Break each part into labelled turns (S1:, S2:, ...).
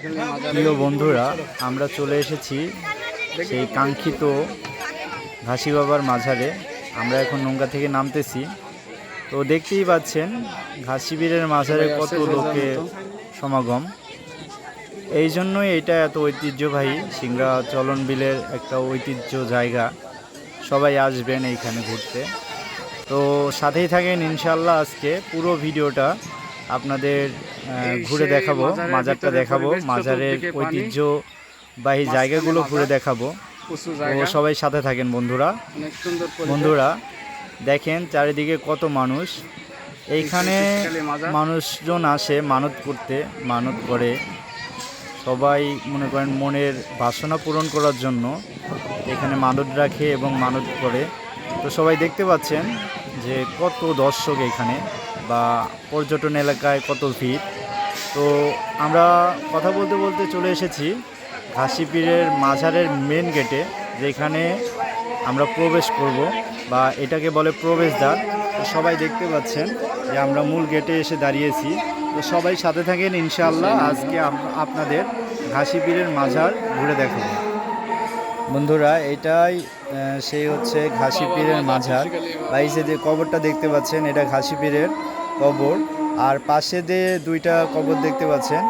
S1: প্রিয় বন্ধুরা, আমরা চলে এসেছি সেই কাঙ্ক্ষিত ঘাসি বাবার মাঝারে। আমরা এখন নৌকা থেকে নামতেছি। তো দেখতেই পাচ্ছেন ঘাসি পীরের মাঝারে কত লোকের সমাগম। এই জন্যই এটা এত ঐতিহ্যবাহী, সিংড়া চলন বিলের একটা ঐতিহ্য জায়গা। সবাই আসবেন এইখানে ঘুরতে। তো সাথেই থাকেন ইনশাল্লাহ। আজকে পুরো ভিডিওটা আপনাদের ঘুরে দেখাবো, মাজারটা দেখাবো, মাজারের ঐতিহ্যবাহী জায়গাগুলো ঘুরে দেখাবো। তো সবাই সাথে থাকেন বন্ধুরা দেখেন চারিদিকে কত মানুষ। এইখানে মানুষজন আসে মানত করতে, মানত করে। সবাই মনে করেন মনের বাসনা পূরণ করার জন্য এখানে মানত রাখে এবং মানত করে। তো সবাই দেখতে পাচ্ছেন যে কত দর্শক এখানে, বা পর্যটন এলাকায় কত ভিড়। তো আমরা কথা বলতে বলতে চলে এসেছি ঘাসি পীরের মাজারের মেন গেটে, যেখানে আমরা প্রবেশ করব, বা এটাকে বলে প্রবেশদ্বার। তো সবাই দেখতে পাচ্ছেন যে আমরা মূল গেটে এসে দাঁড়িয়েছি। তো সবাই সাথে থাকেন ইনশাআল্লাহ। আজকে আপনাদের ঘাসি পীরের মাজার ঘুরে দেখাবো বন্ধুরা। এটাই সেই হচ্ছে ঘাসি পীরের মাজার। বাইসে যে কবরটা দেখতে পাচ্ছেন, এটা ঘাসি পীরের কবর। আর পাশে যে দুইটা কবর দেখতে পাচ্ছেন,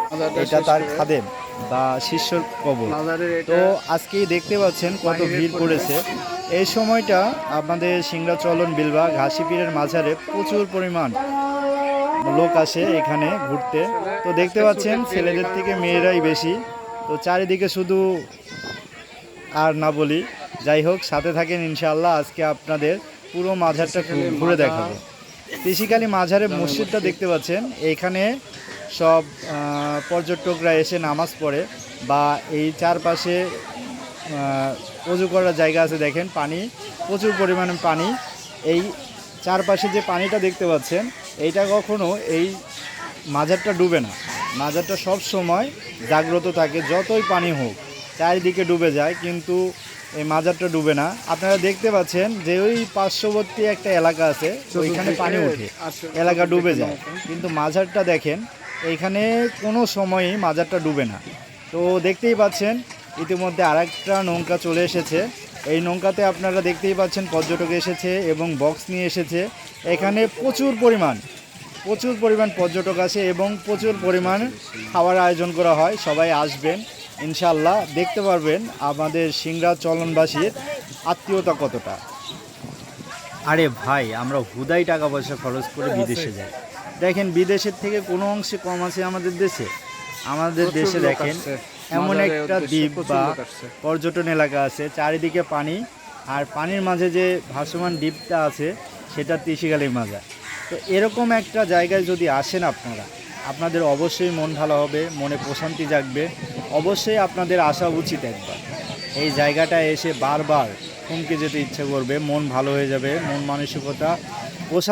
S1: এটা তার খাদেম বা শিষ্যর কবর। তো আজকেই দেখতে পাচ্ছেন কত ভিড় পড়েছে। এই সময়টা আমাদের সিংড়া চলন বিল বা ঘাসি পীরের মাজারে প্রচুর পরিমাণ লোক আসে এখানে ঘুরতে। তো দেখতে পাচ্ছেন ছেলেদের থেকে মেয়েরাই বেশি। তো চারিদিকে শুধু, আর না বলি, যাই হোক সাথে থাকেন ইনশাআল্লাহ। আজকে আপনাদের পুরো মাজারটা ঘুরে দেখাবো। তিসিকালী মাজারের মসজিদটা দেখতে পাচ্ছেন, এইখানে সব পর্যটকরা এসে নামাজ পড়ে, বা এই চারপাশে অজু করার জায়গা আছে। দেখেন পানি, প্রচুর পরিমাণে পানি। এই চারপাশে যে পানিটা দেখতে পাচ্ছেন, এইটা কখনো এই মাজারটা ডুবে না। মাজারটা সব সময় জাগ্রত থাকে, যতই পানি হোক। চারিদিকে ডুবে যায় কিন্তু এই মাজারটা ডুবে না। আপনারা দেখতে পাচ্ছেন যে ওই পার্শ্ববর্তী একটা এলাকা আছে, ওইখানে পানি ওঠে, এলাকা ডুবে যায়, কিন্তু মাজারটা দেখেন এইখানে কোনো সময়ই মাজারটা ডুবে না। তো দেখতেই পাচ্ছেন ইতিমধ্যে আরেকটা নৌকা চলে এসেছে। এই নৌকাতে আপনারা দেখতেই পাচ্ছেন পর্যটক এসেছে এবং বক্স নিয়ে এসেছে। এখানে প্রচুর পরিমাণ পর্যটক আসে এবং প্রচুর পরিমাণ খাওয়ার আয়োজন করা হয়। সবাই আসবেন ইনশাআল্লাহ, দেখতে পারবেন আমাদের সিংড়া চলনবাসীর আত্মীয়তা কতটা। আরে ভাই, আমরা হুদাই টাকা পয়সা খরচ করে বিদেশে যাই। দেখেন বিদেশের থেকে কোনো অংশে কম আছে আমাদের দেশে? আমাদের দেশে দেখেন এমন একটা দ্বীপ বা পর্যটন এলাকা আছে, চারিদিকে পানি, আর পানির মাঝে যে ভাসমান দ্বীপটা আছে সেটা তিসিকালী মাজার। তো এরকম একটা জায়গায় যদি আসেন আপনাদের অবশ্যই মন ভালো হবে, মনে প্রশান্তি জাগবে। অবশ্যই আপনাদের আসা উচিত একবার। এই জায়গাটায় এসে বারবার থমকে যেতে ইচ্ছে করবে, মন ভালো হয়ে যাবে, মন মানসিকতা প্রশান্তি